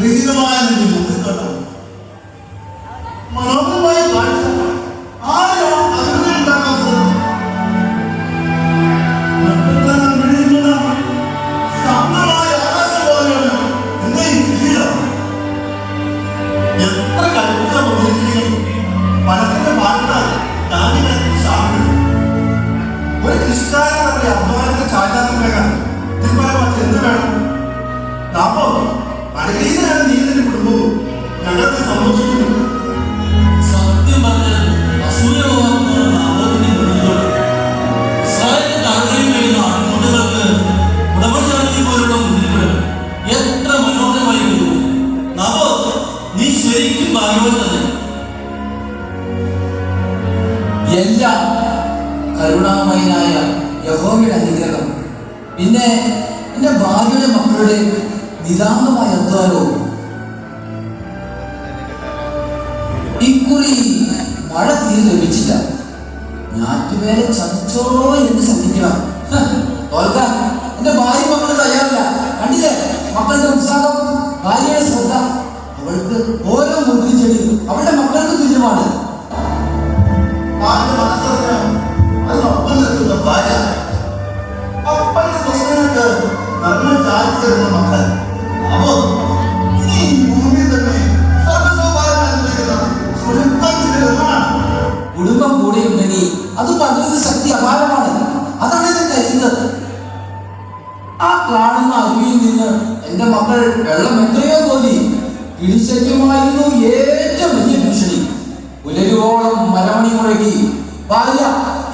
വിഹിതമായ മനോഹരമായ കാഴ്ച ആരെയാണ് അതിർത്തി ഉണ്ടാക്കുന്നത്? ശാന്തമായ ആകാശം പോലെയാണ് എന്റെ ഈ ജീവിതം. എത്ര കൽപ്പിത പ്രവൃത്തിയും പണത്തിന്റെ പാട്ടാൽ താങ്ങിടക്കി സാധിക്കും. ഒരു കൃഷിക്കാരൻ നമ്മുടെ അധ്വാനത്തിന്റെ ചാരിതാർത്ഥ്യം തീരുമാനമാക്കി എന്ത് വേണം? ലാഭം അനുഗ്രഹീതനാണ് നീതിന്റെ കുടുംബവും ഞങ്ങൾക്ക് സന്തോഷിക്കുന്നു. സത്യം പറഞ്ഞാൽ അസൂയമാകുന്ന ലാഭത്തിന്റെ ഗുണത്തോട് ഇസ്രായേലിന്റെ താഴെയും കഴിയുന്ന ആൺകുട്ടികൾക്ക് ഉടമചാർത്തി പോലുള്ള മുന്നിലുകൾ എത്ര മനോഹരമായിരുന്നു. നവോ, നീ ശരിക്കും ഭാഗ്യവാൻ തന്നെ. എല്ലാം കരുണാമയനായ യഹോവയുടെ അനുഗ്രഹം, പിന്നെ എൻ്റെ ഭാര്യയുടെ മക്കളുടെ നിതാന്തമായ അധ്വാനവും. ഇക്കുറി മഴ തീരെ ലഭിച്ചില്ല. ഞാറ്റുവേല ചതിച്ചോ എന്ന് ശ്രദ്ധിക്കണം. തോൽക്കാൻ എന്റെ ഭാര്യ മക്കൾ തയ്യാറില്ല. കണ്ടില്ലേ മക്കളുടെ ഉത്സാഹം, ഭാര്യയുടെ ശ്രദ്ധ. അവൾക്ക് ഓരോ മുന്തിരി ചെടി അവളുടെ മക്കൾക്ക് തുല്യമാണ്. അതിനൊപ്പം നിൽക്കുന്ന ഭാര്യ, അപ്പന്റെ സ്വപ്നങ്ങൾക്ക് നന്മ ചാർജ് തരുന്ന മക്കൾ. അപ്പോ ഈ ഭൂമി തന്നെ കുടുംബം കൂടെയുണ്ടെങ്കിൽ അത് പകരുന്ന ശക്തി അപാരമാണ്. അതാണ് എന്നെ കരുതുന്നത്. ആ കാണുന്ന അരുവിയിൽ നിന്ന് എന്റെ മക്കൾ വെള്ളം എത്രയോ കോരി. ഇടിശല്യമായിരുന്നു ഏറ്റവും വലിയ ഭീഷണി. പുലരുവോളം മരമണി മുഴങ്ങി ഭാര്യ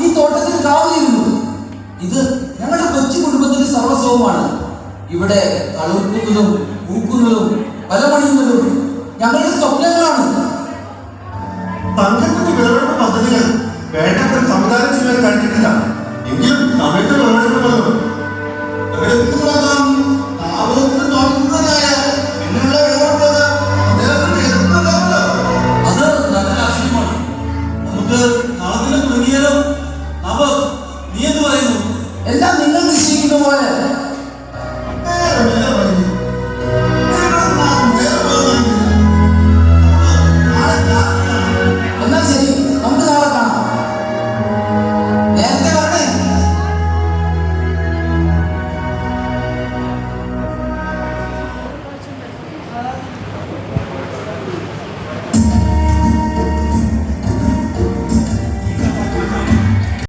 ഈ തോട്ടത്തിൽ കാവലിരുന്നു. ഇത് ഞങ്ങളുടെ കൊച്ചു കുടുംബത്തിന്റെ സർവസ്വമാണ്. ഇവിടെ തളുക്കുന്നതും പൂക്കുന്നതും ഫലമണിയുന്നതും ഞങ്ങളുടെ സ്വപ്നങ്ങളാണ്. തങ്കത്തിന്റെ വിളവെടുപ്പ് പദ്ധതികൾ വേണ്ടത്ര സംവിധാനം ചെയ്യാൻ കഴിഞ്ഞിട്ടില്ല. എങ്കിലും സമയത്ത് വിളവെടുപ്പ് അത് നല്ല രാഷ്ട്രീയമാണ്. നമുക്ക് നാളെ തന്നെ തുടങ്ങിയാലോ? നവോ, നീ എന്ത് പറയുന്നു? എല്ലാം നിങ്ങൾ നിശ്ചയിക്കുന്ന പോലെ